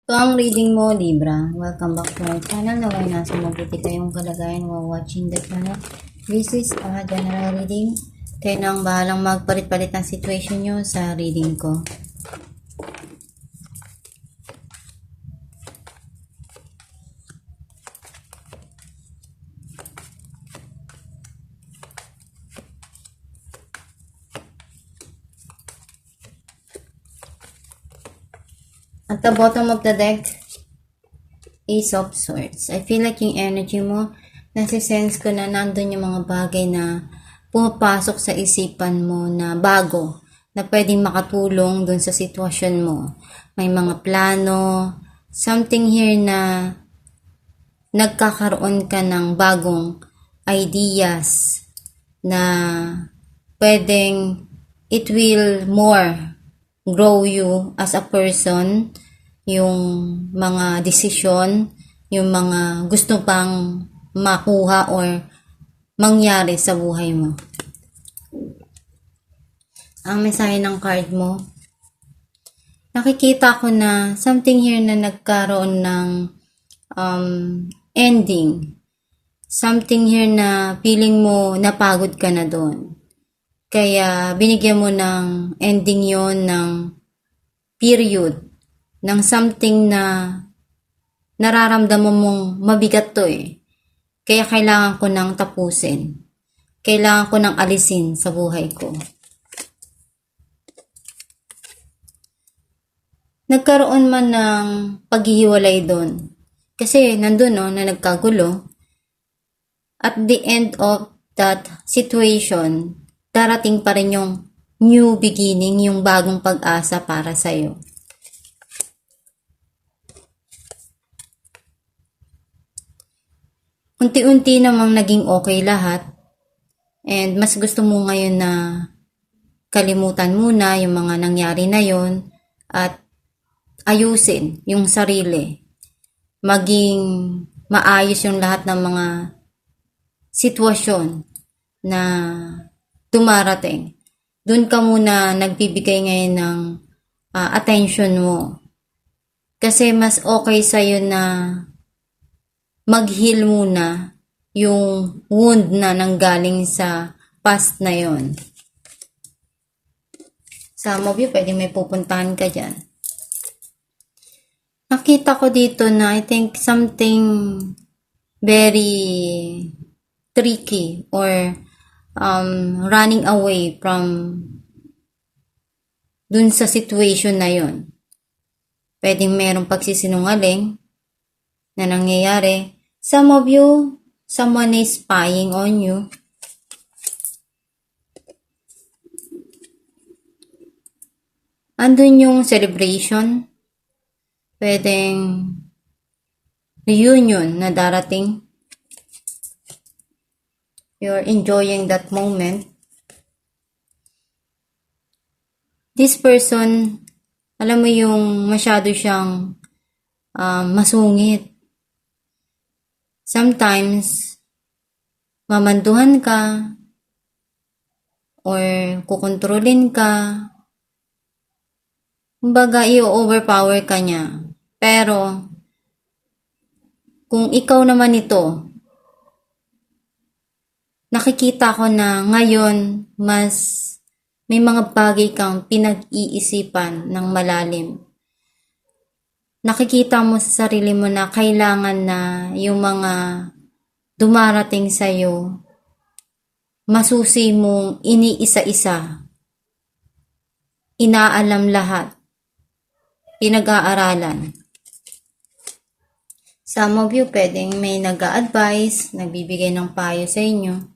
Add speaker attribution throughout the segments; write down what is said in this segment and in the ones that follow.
Speaker 1: Ito ang reading mo, Libra. Welcome back to my channel. Naway nasa mabuti kayong kalagayan while watching the channel. This is a general reading. Kayo nang bahalang magpalit-palit ng situation nyo sa reading ko. At the bottom of the deck, Ace of Swords. I feel like yung energy mo, nasisense ko na nandun yung mga bagay na pumapasok sa isipan mo na bago, na pwedeng makatulong dun sa sitwasyon mo. May mga plano, something here na nagkakaroon ka ng bagong ideas na pwedeng it will more grow you as a person, yung mga desisyon, yung mga gusto pang makuha or mangyari sa buhay mo. Ang mensahe ng card mo, nakikita ko na something here na nagkaroon ng ending. Something here na feeling mo napagod ka na doon. Kaya binigyan mo ng ending yon ng period, ng something na nararamdaman mong mabigat to eh. Kaya kailangan ko nang tapusin. Kailangan ko nang alisin sa buhay ko. Nagkaroon man ng paghihiwalay doon. Kasi nandun no, na nagkagulo. At the end of that situation, darating pa rin yung new beginning, yung bagong pag-asa para sa'yo. Unti-unti namang naging okay lahat. And mas gusto mo ngayon na kalimutan muna yung mga nangyari na yon at ayusin yung sarili. Maging maayos yung lahat ng mga sitwasyon na dumarating. Doon ka muna nagbibigay ngayon ng attention mo. Kasi mas okay sa'yo na mag-heal muna yung wound na nanggaling sa past na yon. Some of you, pwede may pupuntahan ka dyan. Nakita ko dito na I think something very tricky or running away from dun sa situation na yon. Pwedeng merong pagsisinungaling na nangyayari. Some of you, someone is spying on you. Andun yung celebration. Pwedeng reunion na darating. You're enjoying that moment. This person, alam mo yung masyado siyang masungit. Sometimes, mamanduhan ka or kukontrolin ka. Kumbaga, i-overpower ka niya. Pero, kung ikaw naman ito, nakikita ko na ngayon mas may mga bagay kang pinag-iisipan ng malalim. Nakikita mo sa sarili mo na kailangan na yung mga dumarating sa'yo, masusi mong iniisa-isa, inaalam lahat, pinag-aaralan. Some of you pwedeng may nag-a-advise, nagbibigay ng payo sa inyo.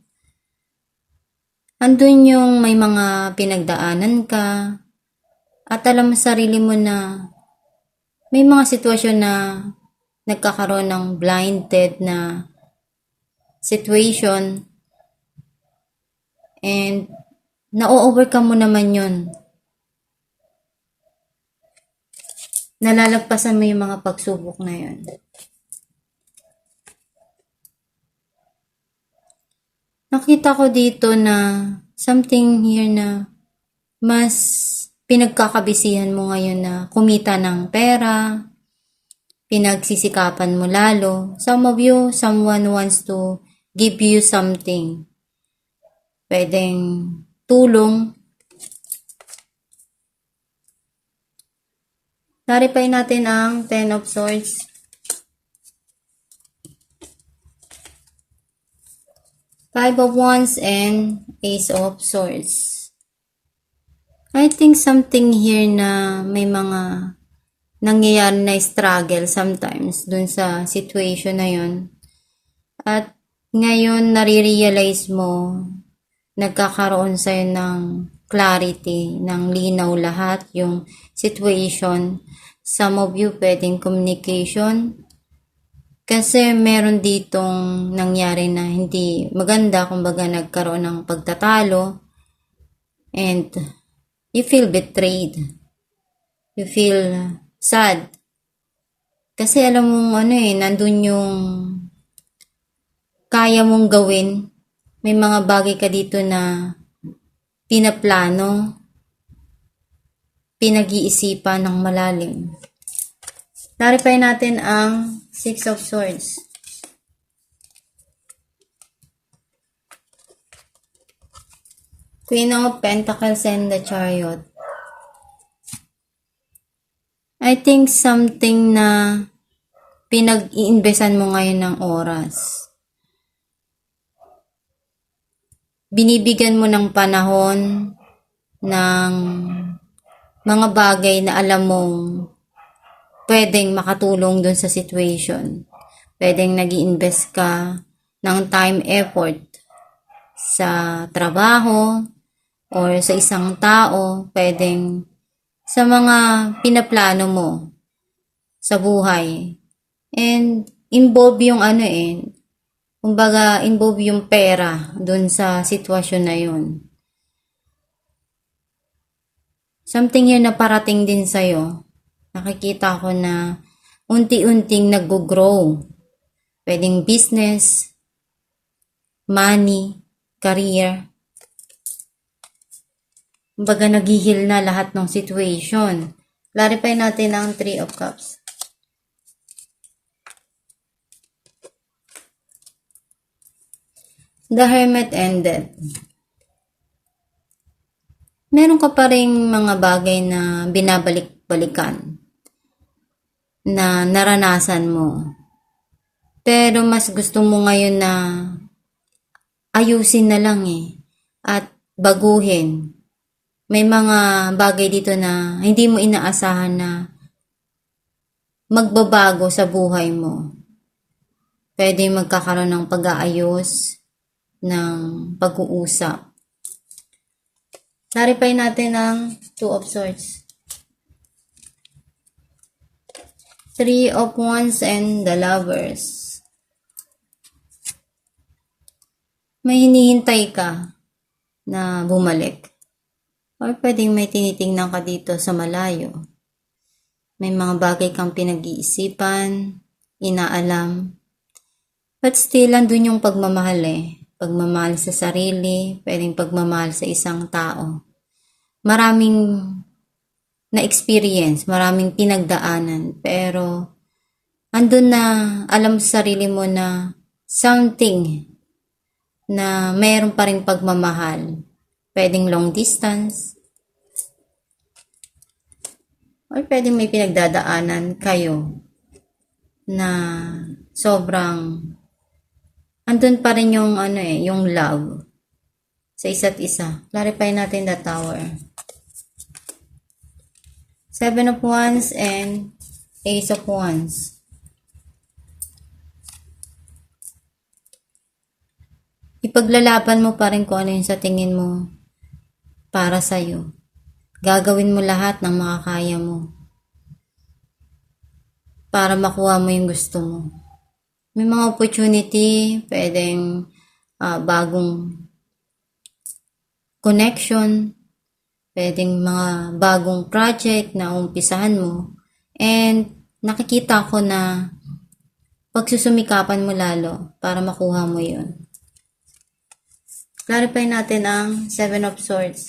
Speaker 1: Andun yung may mga pinagdaanan ka at alam mo sarili mo na may mga sitwasyon na nagkakaroon ng blinded na situation and na-overcome mo naman yun. Nalalagpasan mo yung mga pagsubok na yun. Nakita ko dito na something here na mas pinagkakabisihan mo ngayon na kumita ng pera, pinagsisikapan mo lalo. Some of you, someone wants to give you something. Pwedeng tulong. Clarify natin ang Ten of Swords. Five of Wands and Ace of Swords. I think something here na may mga nangyayari na struggle sometimes dun sa situation na yun. At ngayon nare-realize mo, nagkakaroon sa'yo ng clarity, ng linaw lahat yung situation. Some of you pwedeng communication. Kasi meron ditong nangyari na hindi maganda, kumbaga nagkaroon ng pagtatalo and you feel betrayed. You feel sad. Kasi alam mong nandun yung kaya mong gawin. May mga bagay ka dito na pinaplano, pinag-iisipan ng malalim. Clarify natin ang Six of Swords. Queen of Pentacles and the Chariot. I think something na pinag-iinvesan mo ngayon ng oras. Binibigyan mo ng panahon ng mga bagay na alam mong pwedeng makatulong dun sa situation. Pwedeng nag-i-invest ka ng time, effort sa trabaho or sa isang tao. Pwedeng sa mga pinaplano mo sa buhay. And involve yung kumbaga involve yung pera dun sa sitwasyon na yun. Something yun na parating din sa'yo. Nakikita ko na unti-unting nag-grow. Pwedeng business, money, career. Kumbaga naghihil na lahat ng situation. Clarify natin ang Three of Cups. The Hermit ended. Meron ka pa ring mga bagay na binabalik-balikan na naranasan mo. Pero mas gusto mo ngayon na ayusin na lang at baguhin. May mga bagay dito na hindi mo inaasahan na magbabago sa buhay mo. Pwede magkakaroon ng pag-aayos, ng pag-uusap. Clarify natin ang Two of Swords. Three of Wands and the Lovers. May hinihintay ka na bumalik. Or pwedeng may tinitingnan ka dito sa malayo. May mga bagay kang pinag-iisipan, inaalam. But still, andun yung pagmamahal Pagmamahal sa sarili, pwedeng pagmamahal sa isang tao. Maraming na-experience, maraming pinagdaanan, pero andun na alam sa sarili mo na something na mayroon pa rin pagmamahal. Pwedeng long distance, or pwedeng may pinagdadaanan kayo na sobrang andun pa rin yung yung love sa isa't isa. Clarify natin the Tower. Seven of Wands and Ace of Wands. Ipaglalaban mo pa rin kung ano yung sa tingin mo para sa'yo. Gagawin mo lahat ng makakaya mo para makuha mo yung gusto mo. May mga opportunity, pwedeng bagong connection, pwedeng mga bagong project na umpisahan mo. And nakikita ko na pagsusumikapan mo lalo para makuha mo yun. Clarify natin ang Seven of Swords.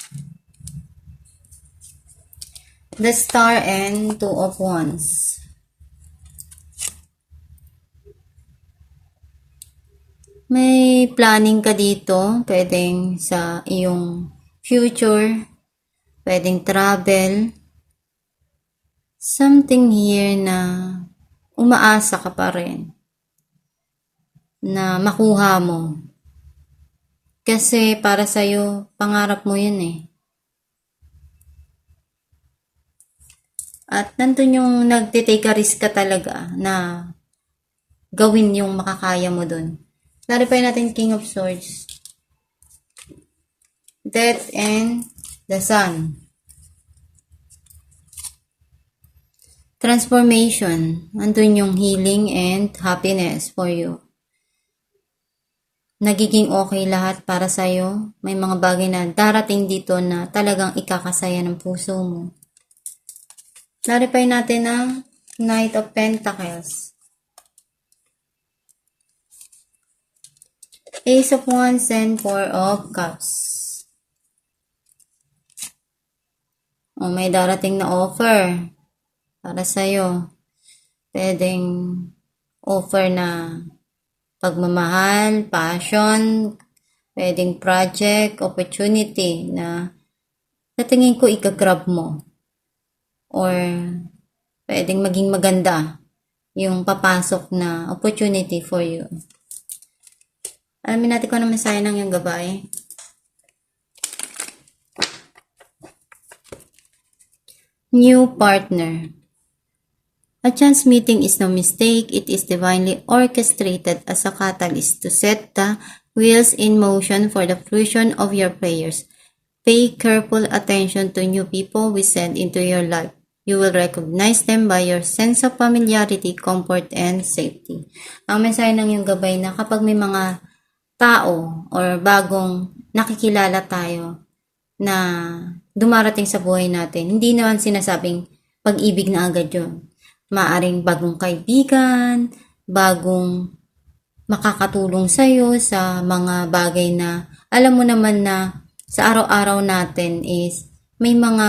Speaker 1: The Star and Two of Wands. May planning ka dito, pwedeng sa iyong future, pwedeng travel. Something here na umaasa ka pa rin na makuha mo. Kasi para sa'yo, pangarap mo yun eh. At nandun yung nagtitake a risk ka talaga na gawin yung makakaya mo dun. Clarify natin King of Swords. Death and the Sun. Transformation. Nandun yung healing and happiness for you. Nagiging okay lahat para sa'yo. May mga bagay na darating dito na talagang ikakasaya ng puso mo. Clarify natin ang Knight of Pentacles. Ace of Wands and Four of Cups. O, may darating na offer para sa'yo. Pwedeng offer na pagmamahal, passion, pwedeng project, opportunity na sa tingin ko ikagrab mo. Or pwedeng maging maganda yung papasok na opportunity for you. Alamin natin kung ano mensahe ng yung gabay. New partner. A chance meeting is no mistake. It is divinely orchestrated as a catalyst to set the wheels in motion for the fruition of your prayers. Pay careful attention to new people we send into your life. You will recognize them by your sense of familiarity, comfort, and safety. Ang mensahe ng yung gabay na kapag may mga tao or bagong nakikilala tayo na dumarating sa buhay natin, hindi naman sinasabing pag-ibig na agad yun. Maaring bagong kaibigan, bagong makakatulong sa'yo sa mga bagay na alam mo naman na sa araw-araw natin is may mga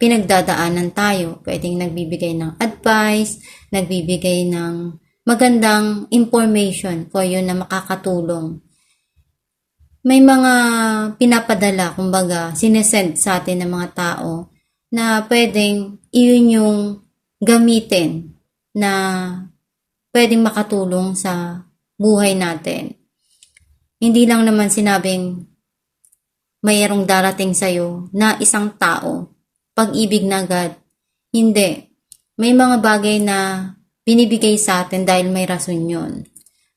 Speaker 1: pinagdadaanan tayo. Pwedeng nagbibigay ng advice, nagbibigay ng magandang information for you na makakatulong. May mga pinapadala, kumbaga, sinesend sa atin ng mga tao na pwedeng iyon yung gamitin na pwedeng makatulong sa buhay natin. Hindi lang naman sinabing mayroong darating sa'yo na isang tao, pag-ibig na agad. Hindi. May mga bagay na binibigay sa atin dahil may rason yun.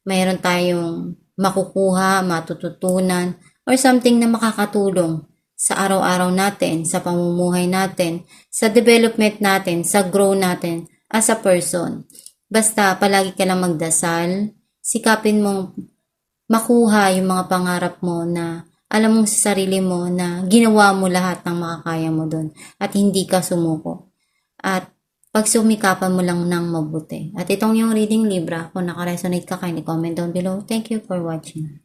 Speaker 1: Mayroon tayong makukuha, matututunan, or something na makakatulong sa araw-araw natin, sa pamumuhay natin, sa development natin, sa grow natin as a person. Basta palagi ka lang magdasal, sikapin mong makuha yung mga pangarap mo na alam mong sa sarili mo na ginawa mo lahat ng makakaya mo doon at hindi ka sumuko. At pag sumikapan mo lang ng mabuti. At itong yung reading Libra, kung nakaresonate ka, kindly comment down below. Thank you for watching.